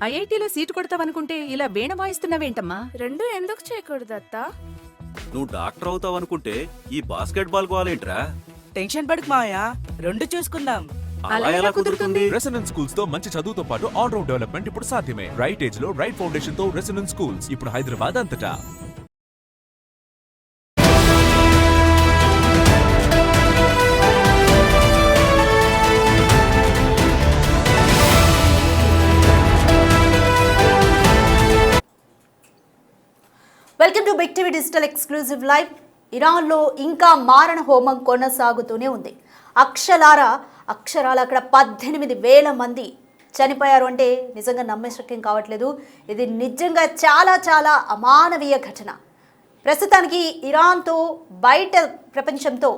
ఐఐటీలో seat కొడతావనుకుంటే ఇలా వీణ వాయిస్తున్నావేంటమ్మా? రెండు ఎందుకు చేయకూడదు అత్త? నువ్వు డాక్టర్ అవుతావు అనుకుంటే ఈ బాస్కెట్ బాల్ గోలేంట్రా? టెన్షన్ పడకు మాయా, రెండు చూసుకుందాం. అలా ఎలా కుదురుతుంది? రెసిడెన్స్ స్కూల్స్ తో మంచి చదువుతో పాటు ఆల్ రౌండ్ డెవలప్మెంట్ ఇప్పుడు సాధ్యమే. రైట్ ఏజ్ లో రైట్ ఫౌండేషన్ తో రెసిడెన్స్ స్కూల్స్ ఇప్పుడు హైదరాబాద్ అంతటా. Welcome to big TV digital exclusive live. ఇరాన్లో ఇంకా మారణ హోమం కొనసాగుతూనే ఉంది. అక్షరాల అక్కడ 18,000 మంది చనిపోయారు అంటే నిజంగా నమ్మశక్యం కావట్లేదు. ఇది నిజంగా చాలా చాలా అమానవీయ ఘటన. ప్రస్తుతానికి ఇరాన్తో బయట ప్రపంచంతో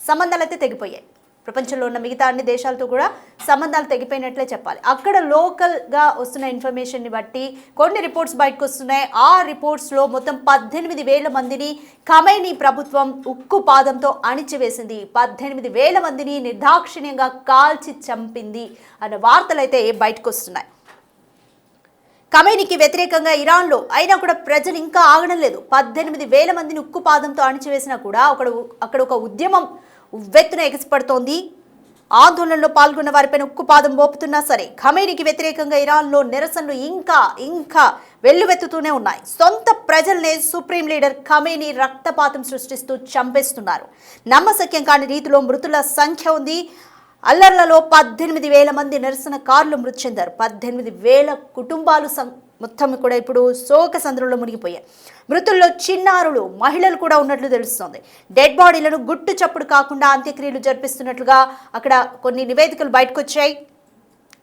సంబంధాలు అయితే తెగిపోయాయి. ప్రపంచంలో ఉన్న మిగతా అన్ని దేశాలతో కూడా సంబంధాలు తెగిపోయినట్లే చెప్పాలి. అక్కడ లోకల్గా వస్తున్న ఇన్ఫర్మేషన్ని బట్టి కొన్ని రిపోర్ట్స్ బయటకు వస్తున్నాయి. ఆ రిపోర్ట్స్లో మొత్తం 18,000 మందిని ఖమైనీ ప్రభుత్వం ఉక్కు పాదంతో అణిచివేసింది. 18,000 మందిని నిర్దాక్షిణ్యంగా కాల్చి చంపింది అన్న వార్తలు అయితే బయటకు వస్తున్నాయి. ఖమైనీకి వ్యతిరేకంగా ఇరాన్లో అయినా కూడా ప్రజలు ఇంకా ఆగడం లేదు. 18,000 మందిని ఉక్కు పాదంతో అణిచివేసినా కూడా అక్కడ ఒక ఉద్యమం ఉవ్వెత్తున ఎగిసిపడుతోంది. ఆందోళనలో పాల్గొన్న వారిపైన ఉక్కుపాదం మోపుతున్నా సరే ఖమైనీకి వ్యతిరేకంగా ఇరాన్లో నిరసనలు ఇంకా వెల్లువెత్తుతూనే ఉన్నాయి. సొంత ప్రజల్నే సుప్రీం లీడర్ ఖమైనీ రక్తపాతం సృష్టిస్తూ చంపేస్తున్నారు. నమ్మశక్యం కాని రీతిలో మృతుల సంఖ్య ఉంది. అల్లర్లలో 18,000 మంది నిరసనకారులు మృతి చెందారు. 18,000 కుటుంబాలు మొత్తం కూడా ఇప్పుడు శోక సంద్రంలో మునిగిపోయాయి. మృతుల్లో చిన్నారులు, మహిళలు కూడా ఉన్నట్లు తెలుస్తోంది. డెడ్ బాడీలను గుట్టు చప్పుడు కాకుండా అంత్యక్రియలు జరిపిస్తున్నట్లుగా అక్కడ కొన్ని నివేదికలు బయటకు వచ్చాయి.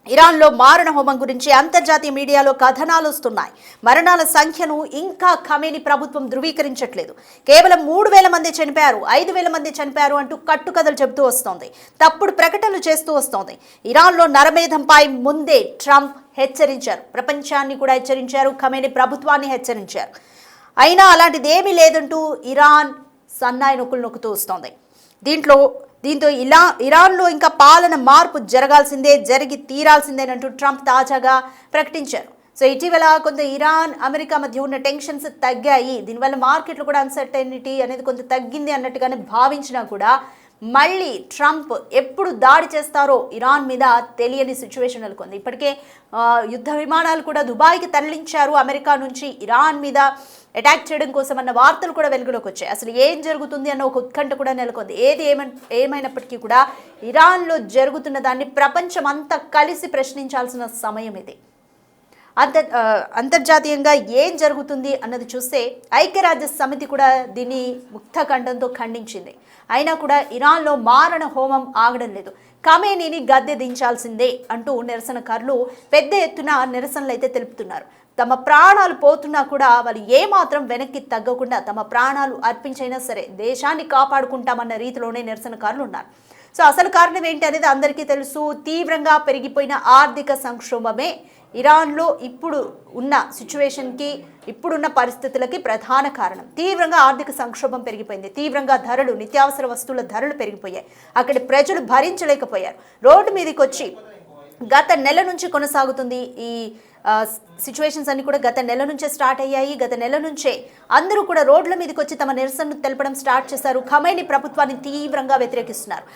ఇరాన్లో మారణ హోమం గురించి అంతర్జాతీయ మీడియాలో కథనాలు వస్తున్నాయి. మరణాల సంఖ్యను ఇంకా ఖమైనీ ప్రభుత్వం ధృవీకరించట్లేదు. కేవలం 3,000 మంది చనిపోయారు, 5,000 మంది చనిపోయారు అంటూ కట్టుకథలు చెబుతూ వస్తోంది. తప్పుడు ప్రకటనలు చేస్తూ వస్తోంది. ఇరాన్లో నరమేధంపై ముందే ట్రంప్ హెచ్చరించారు. ప్రపంచాన్ని కూడా హెచ్చరించారు. ఖమైనీ ప్రభుత్వాన్ని హెచ్చరించారు. అయినా అలాంటిది ఏమీ లేదంటూ ఇరాన్ సన్నాయి నొక్కులు నొక్కుతూ వస్తోంది. దీంతో ఇరాన్లో ఇంకా పాలన మార్పు జరిగి తీరాల్సిందేనంటూ ట్రంప్ తాజాగా ప్రకటించారు. సో ఇటీవల కొంత ఇరాన్ అమెరికా మధ్య ఉన్న టెన్షన్స్ తగ్గాయి. దీనివల్ల మార్కెట్లు కూడా అన్సర్టనిటీ అనేది కొంత తగ్గింది అన్నట్టుగానే భావించినా కూడా మళ్ళీ ట్రంప్ ఎప్పుడు దాడి చేస్తారో ఇరాన్ మీద తెలియని సిచ్యువేషన్ నెలకొంది. ఇప్పటికే యుద్ధ విమానాలు కూడా దుబాయ్కి తరలించారు. అమెరికా నుంచి ఇరాన్ మీద అటాక్ చేయడం కోసం అన్న వార్తలు కూడా వెలుగులోకి వచ్చాయి. అసలు ఏం జరుగుతుంది అన్న ఒక ఉత్కంఠ కూడా నెలకొంది. ఏమైనప్పటికీ కూడా ఇరాన్లో జరుగుతున్న దాన్ని ప్రపంచం అంతా కలిసి ప్రశ్నించాల్సిన సమయం ఇది. అంతర్జాతీయంగా ఏం జరుగుతుంది అన్నది చూస్తే ఐక్యరాజ్య సమితి కూడా దీన్ని ముక్తఖండంతో ఖండించింది. అయినా కూడా ఇరాన్లో మారణ హోమం ఆగడం లేదు. ఖమైనీని గద్దె దించాల్సిందే అంటూ నిరసనకారులు పెద్ద ఎత్తున నిరసనలు అయితే తెలుపుతున్నారు. తమ ప్రాణాలు పోతున్నా కూడా వాళ్ళు ఏమాత్రం వెనక్కి తగ్గకుండా తమ ప్రాణాలు అర్పించైనా సరే దేశాన్ని కాపాడుకుంటామన్న రీతిలోనే నిరసనకారులు ఉన్నారు. సో అసలు కారణం ఏంటి అనేది అందరికీ తెలుసు. తీవ్రంగా పెరిగిపోయిన ఆర్థిక సంక్షోభమే ఇరాన్లో ఇప్పుడు ఉన్న సిచ్యువేషన్కి, ఇప్పుడున్న పరిస్థితులకి ప్రధాన కారణం. తీవ్రంగా ఆర్థిక సంక్షోభం పెరిగిపోయింది. తీవ్రంగా ధరలు, నిత్యావసర వస్తువుల ధరలు పెరిగిపోయాయి. అక్కడి ప్రజలు భరించలేకపోయారు. రోడ్డు మీదకి వచ్చి గత నెల నుంచి కొనసాగుతుంది ఈ సిచ్యువేషన్స్ అన్ని కూడా గత నెల నుంచే స్టార్ట్ అయ్యాయి. గత నెల నుంచే అందరూ కూడా రోడ్ల మీదకి వచ్చి తమ నిరసనను తెలపడం స్టార్ట్ చేశారు. ఖమైనీ ప్రభుత్వాన్ని తీవ్రంగా వ్యతిరేకిస్తున్నారు.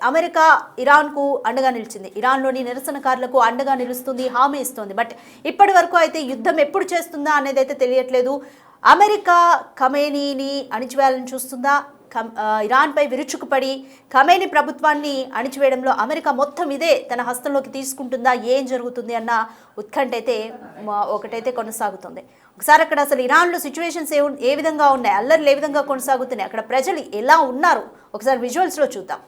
అమెరికా ఇరాన్కు అండగా నిలిచింది. ఇరాన్లోని నిరసనకారులకు అండగా నిలుస్తుంది, హామీ ఇస్తుంది. బట్ ఇప్పటి వరకు అయితే యుద్ధం ఎప్పుడు చేస్తుందా అనేది అయితే తెలియట్లేదు. అమెరికా ఖమైనీని అణిచివేయాలని చూస్తుందా? ఇరాన్పై విరుచుకుపడి ఖమైనీ ప్రభుత్వాన్ని అణిచివేయడంలో అమెరికా మొత్తం ఇదే తన హస్తంలోకి తీసుకుంటుందా? ఏం జరుగుతుంది అన్న ఉత్కంఠ అయితే ఒకటైతే కొనసాగుతుంది. ఒకసారి అక్కడ అసలు ఇరాన్లో సిచ్యువేషన్స్ ఏ విధంగా ఉన్నాయి, అల్లర్లు ఏ విధంగా కొనసాగుతున్నాయి, అక్కడ ప్రజలు ఎలా ఉన్నారు ఒకసారి విజువల్స్లో చూద్దాం.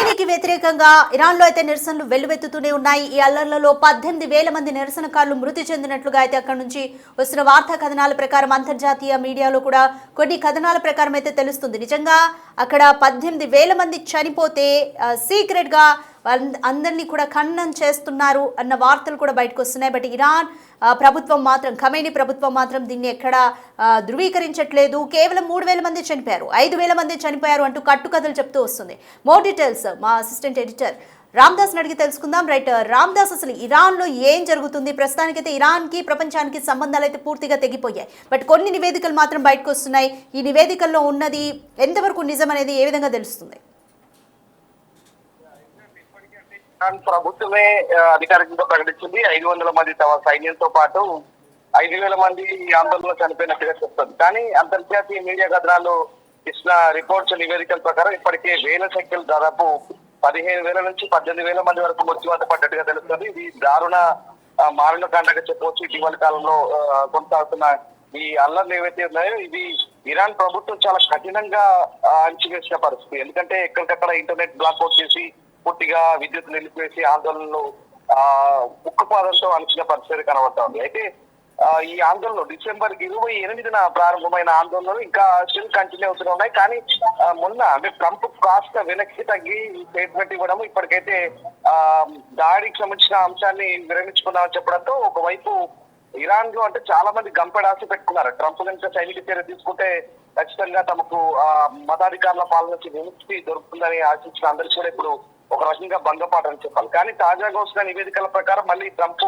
ఖమేనీకి వ్యతిరేకంగా ఇరాన్లో అయితే నిరసనలు వెల్లువెత్తుతూనే ఉన్నాయి. ఈ అల్లర్లలో 18,000 మంది నిరసనకారులు మృతి చెందినట్లుగా అయితే అక్కడ నుంచి వస్తున్న వార్తా కథనాల ప్రకారం అంతర్జాతీయ మీడియాలో కూడా కొన్ని కథనాల ప్రకారం అయితే తెలుస్తుంది. నిజంగా అక్కడ 18,000 మంది చనిపోతే సీక్రెట్ గా అందరినీ కూడా ఖననం చేస్తున్నారు అన్న వార్తలు కూడా బయటకు వస్తున్నాయి. బట్ ఇరాన్ ప్రభుత్వం మాత్రం, ఖమేనీ ప్రభుత్వం మాత్రం దీన్ని ఎక్కడ ధృవీకరించట్లేదు. కేవలం 3,000 మంది చనిపోయారు, 5,000 మంది చనిపోయారు అంటూ కట్టుకథలు చెప్తూ వస్తుంది. మోర్ డీటెయిల్స్ మా అసిస్టెంట్ ఎడిటర్ రామ్దాస్ అడిగి తెలుసుకుందాం. రైట్ రామ్దాస్, అసలు ఇరాన్లో ఏం జరుగుతుంది? ప్రస్తుతానికైతే ఇరాన్కి ప్రపంచానికి సంబంధాలు అయితే పూర్తిగా తెగిపోయాయి. బట్ కొన్ని నివేదికలు మాత్రం బయటకు వస్తున్నాయి. ఈ నివేదికల్లో ఉన్నది ఎంతవరకు నిజం అనేది ఏ విధంగా తెలుస్తుంది? ప్రభుత్వమే అధికారికంగా ప్రకటించింది 500 మంది తమ సైన్యంతో పాటు 5,000 మంది ఈ ఆందోళనలో చనిపోయినట్టుగా చెప్తుంది. కానీ అంతర్జాతీయ మీడియా కథనాలు ఇచ్చిన రిపోర్ట్స్ నివేదికల ప్రకారం ఇప్పటికే వేల సంఖ్యలు దాదాపు 15,000 నుంచి 18,000 మంది వరకు మృత్యువాత పడ్డట్టుగా తెలుస్తుంది. ఇది దారుణ మారణకాండగా చెప్పవచ్చు. ఇటీవల కాలంలో కొనసాగుతున్న ఈ అల్లర్లు ఏవైతే ఉన్నాయో ఇవి ఇరాన్ ప్రభుత్వం చాలా కఠినంగా అణచివేసిన పరిస్థితి. ఎందుకంటే ఎక్కడికక్కడ ఇంటర్నెట్ బ్లాక్అవుట్ చేసి పూర్తిగా విద్యుత్ నిలిపివేసి ఆందోళనలు ఉక్కుపాదంతో అణచిన పరిస్థితి కనబడుతోంది. అయితే ఈ ఆందోళనలు డిసెంబర్ 28న ప్రారంభమైన ఆందోళనలు ఇంకా స్టిల్ కంటిన్యూ అవుతూనే ఉన్నాయి. కానీ మొన్న అంటే ట్రంప్ కాస్త వెనక్కి తగ్గి స్టేట్మెంట్ ఇవ్వడం, ఇప్పటికైతే దాడికి సంబంధించిన అంశాన్ని విరమించుకున్నామని చెప్పడంతో ఒకవైపు ఇరాన్ లో అంటే చాలా మంది గంపెడాశ పెట్టుకున్నారు. ట్రంప్ కనుక సైనిక చర్య తీసుకుంటే ఖచ్చితంగా తమకు మతాధికారుల పాలన నుంచి విముక్తి దొరుకుతుందని ఆశించిన అందరికీ కూడా ఇప్పుడు ఒక రకంగా భంగపాటని చెప్పాలి. కానీ తాజాగా వస్తున్న నివేదికల ప్రకారం మళ్ళీ ట్రంప్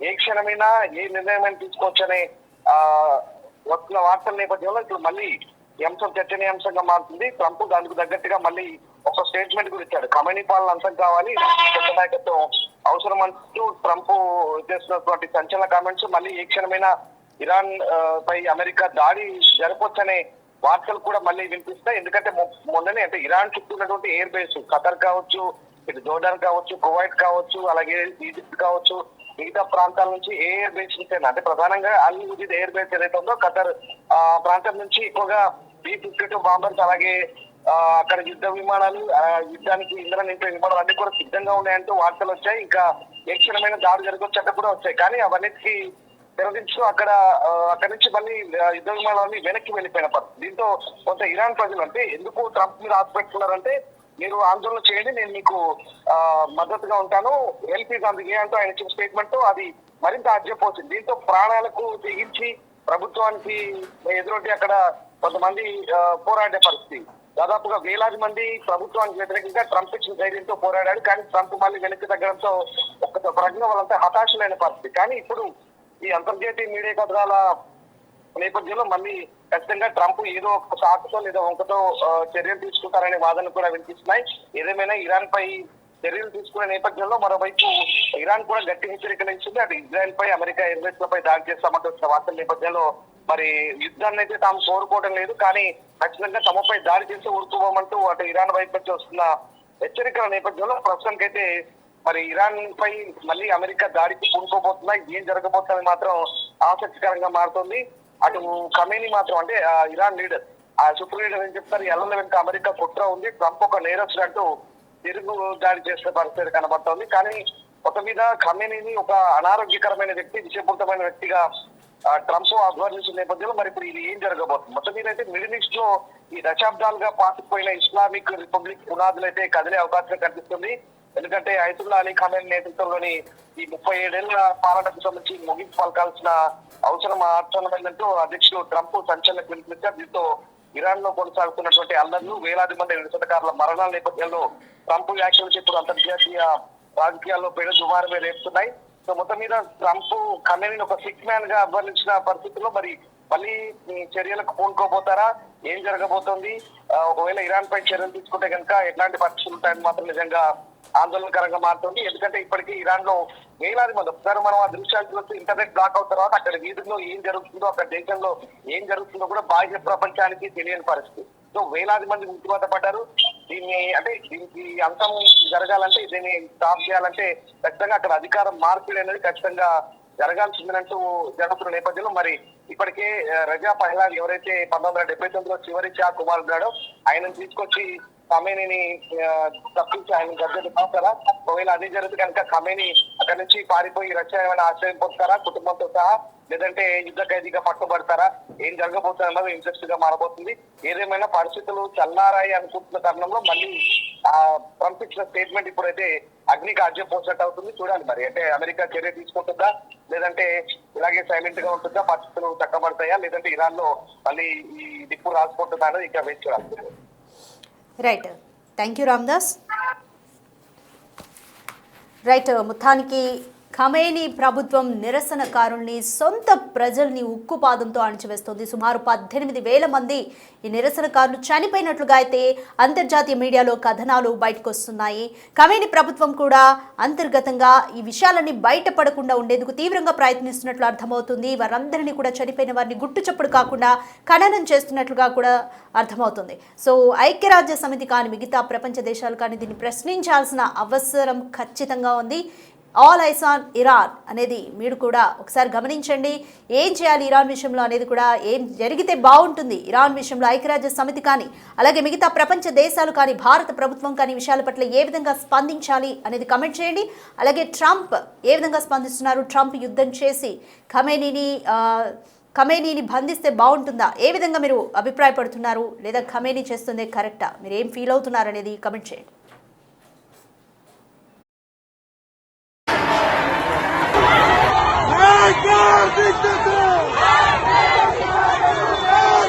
ఏ క్షణమైనా ఏ నిర్ణయం తీసుకోవచ్చనే వస్తున్న వార్తల నేపథ్యంలో ఇప్పుడు మళ్ళీ ఈ అంశం చర్చనీయాంశంగా మారుతుంది. ట్రంప్ దానికి తగ్గట్టుగా మళ్ళీ ఒక స్టేట్మెంట్ కూడా ఇచ్చాడు. ఖమేనీ పాలన అంతం కావాలి, నాయకత్వం అవసరం అంటూ ట్రంప్ చేస్తున్నటువంటి సంచలన కామెంట్స్ మళ్ళీ ఏ క్షణమైనా ఇరాన్ పై అమెరికా దాడి జరపొచ్చనే వార్తలు కూడా మళ్ళీ వినిపిస్తాయి. ఎందుకంటే మొన్ననే అంటే ఇరాన్ చుట్టూ ఉన్నటువంటి ఎయిర్ బేస్ ఖతర్ కావచ్చు, ఇటు జోర్డాన్ కావచ్చు, కువైట్ కావచ్చు, అలాగే ఈజిప్ట్ కావచ్చు, మిగతా ప్రాంతాల నుంచి ఏ ఎయిర్ బేస్ ఉంటాయి అంటే ప్రధానంగా అల్ ఉదీద్ ఎయిర్ బేస్ ఏదైతే ఉందో ఖతర్ ప్రాంతం నుంచి ఎక్కువగా B-52 బాంబర్స్, అలాగే అక్కడ యుద్ధ విమానాలు, యుద్ధానికి ఇంధనం నింపే విమానాలు అన్ని కూడా సిద్ధంగా ఉన్నాయంటూ వార్తలు వచ్చాయి. ఇంకా ఏ క్షణమైన దాడి జరగొచ్చంటే కూడా వచ్చాయి. కానీ అవన్నిటికీ తెరదించు అక్కడి నుంచి మళ్ళీ యుద్ధ విమానాన్ని వెనక్కి వెళ్ళిపోయిన పరిస్థితి. దీంతో కొంత ఇరాన్ ప్రజలు అంటే ఎందుకు ట్రంప్ మీద ఆశ పెట్టుకున్నారంటే మీరు ఆందోళన చేయండి, నేను మీకు మద్దతుగా ఉంటాను, help is on the way అంటూ ఆయన ఇచ్చిన స్టేట్మెంట్ అది మరింత ఆశ్చర్యపోతుంది. దీంతో ప్రాణాలకు తెగించి ప్రభుత్వానికి ఎదురొడ్డి అక్కడ కొంతమంది పోరాడే పరిస్థితి. దాదాపుగా వేలాది మంది ప్రభుత్వానికి వ్యతిరేకంగా ట్రంప్ ఇచ్చిన ధైర్యంతో పోరాడాడు. కానీ ట్రంప్ మళ్ళీ వెనక్కి తగ్గడంతో ఒక రకంగా వాళ్ళంతా హతాశులైన పరిస్థితి. కానీ ఇప్పుడు ఈ అంతర్జాతీయ మీడియా కథనాల నేపథ్యంలో మళ్ళీ ఖచ్చితంగా ట్రంప్ ఏదో ఒక సాకుతో లేదా వంకతో చర్యలు తీసుకుంటారనే వాదనలు కూడా వినిపిస్తున్నాయి. ఏదేమైనా ఇరాన్ పై చర్యలు తీసుకునే నేపథ్యంలో మరోవైపు ఇరాన్ కూడా గట్టి హెచ్చరికలు ఇచ్చింది. అటు ఇజ్రాయెల్ పై అమెరికా ఎయిర్బేస్లపై దాడి చేస్తామంటూ వచ్చిన వార్తల నేపథ్యంలో మరి యుద్ధాన్ని అయితే తాము కోరుకోవడం లేదు, కానీ ఖచ్చితంగా తమపై దాడి చేసి ఊరుకోమంటూ అటు ఇరాన్ వైపు నుంచి వస్తున్న హెచ్చరికల నేపథ్యంలో ప్రస్తుతానికైతే మరి ఇరాన్ పై మళ్ళీ అమెరికా దాడికి పూనుకోబోతున్నా, ఏం జరగబోతుందని మాత్రం ఆసక్తికరంగా మారుతుంది. అటు ఖమేనీ మాత్రం అంటే ఇరాన్ లీడర్, ఆ సూపర్ లీడర్ ఏం చెప్తారు, ఎల్లల వెనుక అమెరికా కుట్ర ఉంది, ట్రంప్ ఒక నేరస్తుడంటూ తిరుగు దాడి చేసే పరిస్థితి కనబడుతోంది. కానీ మొత్తం మీద ఖమేనీని ఒక అనారోగ్యకరమైన వ్యక్తి, విషయపూరితమైన వ్యక్తిగా ట్రంప్ అభివర్ణించిన నేపథ్యంలో మరి ఇప్పుడు ఇది ఏం జరగబోతుంది? మొత్తం మీద అయితే మిడిల్ ఈస్ట్ లో ఈ దశాబ్దాలుగా పాతుకుపోయిన ఇస్లామిక్ రిపబ్లిక్ పునాదులు అయితే కదిలే అవకాశం కనిపిస్తుంది. ఎందుకంటే అయతుల్లా అలీ ఖమేనీ నేతృత్వంలోని ఈ 37 ఏళ్ల పాలనకు సంబంధించి ముగింపు పలకాల్సిన అవసరం ఆచరణమైందంటూ అధ్యక్షుడు ట్రంప్ సంచలనం పిలుపునిచ్చారు. దీంతో ఇరాన్ లో కొనసాగుతున్నటువంటి అల్లర్లు, వేలాది మంది నిరసనకారుల మరణాల నేపథ్యంలో ట్రంప్ వ్యాఖ్యలు ఇప్పుడు అంతర్జాతీయ రాజకీయాల్లో పేరు దుమారమే రేపుతున్నాయి. సో మొత్తం మీద ట్రంప్ ఖమేనీని ఒక సిక్ మ్యాన్ గా అభివర్ణించిన పరిస్థితుల్లో మరి మళ్ళీ చర్యలకు పూనుకోబోతారా, ఏం జరగబోతోంది, ఒకవేళ ఇరాన్ పై చర్యలు తీసుకుంటే కనుక ఎట్లాంటి పరిస్థితులు ఉంటాయని మాత్రం నిజంగా ఆందోళనకరంగా మారుతుంది. ఎందుకంటే ఇప్పటికీ ఇరాన్ లో వేలాది మంది, ఒకసారి మనం ఆ దృశ్యాలు చూస్తే ఇంటర్నెట్ బ్లాక్ అవుతారు తర్వాత అక్కడ వీధుల్లో ఏం జరుగుతుందో, అక్కడ దేశంలో ఏం జరుగుతుందో కూడా బాహ్య ప్రపంచానికి తెలియని పరిస్థితి. సో వేలాది మంది మృత్యువాత పడ్డారు. దీనికి అంతం జరగాలంటే, దీన్ని స్టాప్ చేయాలంటే ఖచ్చితంగా అక్కడ అధికారం మార్పిడి అనేది ఖచ్చితంగా జరగాల్సిందంటూ జరుగుతున్న నేపథ్యంలో మరి ఇప్పటికే రజా పహ్లావి ఎవరైతే 1979లో చివరి షా కుమార్ ఉన్నాడో ఆయనను తీసుకొచ్చి ఖమేనీని తప్పించి ఆయన గద్దె పంపుతారా? ఒకవేళ అదే జరిగితే కనుక ఖమేనీ అక్కడి నుంచి పారిపోయి రష్యా ఏమైనా ఆశ్రయం పొందుతారా కుటుంబంతో సహా, లేదంటే యుద్ధ ఖైదీగా పట్టుబడతారా? ఏం జరగబోతుందో ఇంట్రెస్ట్ గా మారబోతుంది. ఏదేమైనా పరిస్థితులు చల్లారాయి అనుకుంటున్న తరుణంలో మళ్ళీ ట్రంప్ ఇచ్చిన స్టేట్మెంట్ ఇప్పుడైతే అగ్నికి ఆజ్యం పోసినట్టు అవుతుంది. చూడాలి మరి, అంటే అమెరికా చర్య తీసుకుంటుందా, లేదంటే ఇలాగే సైలెంట్ గా ఉంటుందా, పరిస్థితులు చక్కబడతాయా, లేదంటే ఇరాన్ లో మళ్ళీ ఈ దిక్కు రాసుకుంటుందా అనేది ఇంకా వేచి చూడాలి. Right, thank you Ramdas. Right, మొత్తానికి ఖమేనీ ప్రభుత్వం నిరసనకారుల్ని, సొంత ప్రజల్ని ఉక్కుపాదంతో అణిచివేస్తోంది. సుమారు 18,000 మంది ఈ నిరసనకారులు చనిపోయినట్లుగా అయితే అంతర్జాతీయ మీడియాలో కథనాలు బయటకు వస్తున్నాయి. ఖమేనీ ప్రభుత్వం కూడా అంతర్గతంగా ఈ విషయాలన్నీ బయటపడకుండా ఉండేందుకు తీవ్రంగా ప్రయత్నిస్తున్నట్లు అర్థమవుతుంది. వారందరినీ కూడా చనిపోయిన వారిని గుట్టుచప్పుడు కాకుండా ఖననం చేస్తున్నట్లుగా కూడా అర్థమవుతుంది. సో ఐక్యరాజ్య సమితి కానీ మిగతా ప్రపంచ దేశాలు కానీ దీన్ని ప్రశ్నించాల్సిన అవసరం ఖచ్చితంగా ఉంది. ఆల్ ఐస్ ఆన్ ఇరాన్ అనేది మీరు కూడా ఒకసారి గమనించండి. ఏం చేయాలి ఇరాన్ విషయంలో అనేది కూడా, ఏం జరిగితే బాగుంటుంది ఇరాన్ విషయంలో ఐక్యరాజ్య సమితి కానీ అలాగే మిగతా ప్రపంచ దేశాలు కానీ భారత ప్రభుత్వం కానీ విషయాల పట్ల ఏ విధంగా స్పందించాలి అనేది కమెంట్ చేయండి. అలాగే ట్రంప్ ఏ విధంగా స్పందిస్తున్నారు, ట్రంప్ యుద్ధం చేసి ఖమేనీని బంధిస్తే బాగుంటుందా, ఏ విధంగా మీరు అభిప్రాయపడుతున్నారు, లేదా ఖమేనీ చేస్తుందే కరెక్టా, మీరు ఏం ఫీల్ అవుతున్నారు అనేది కమెంట్ చేయండి.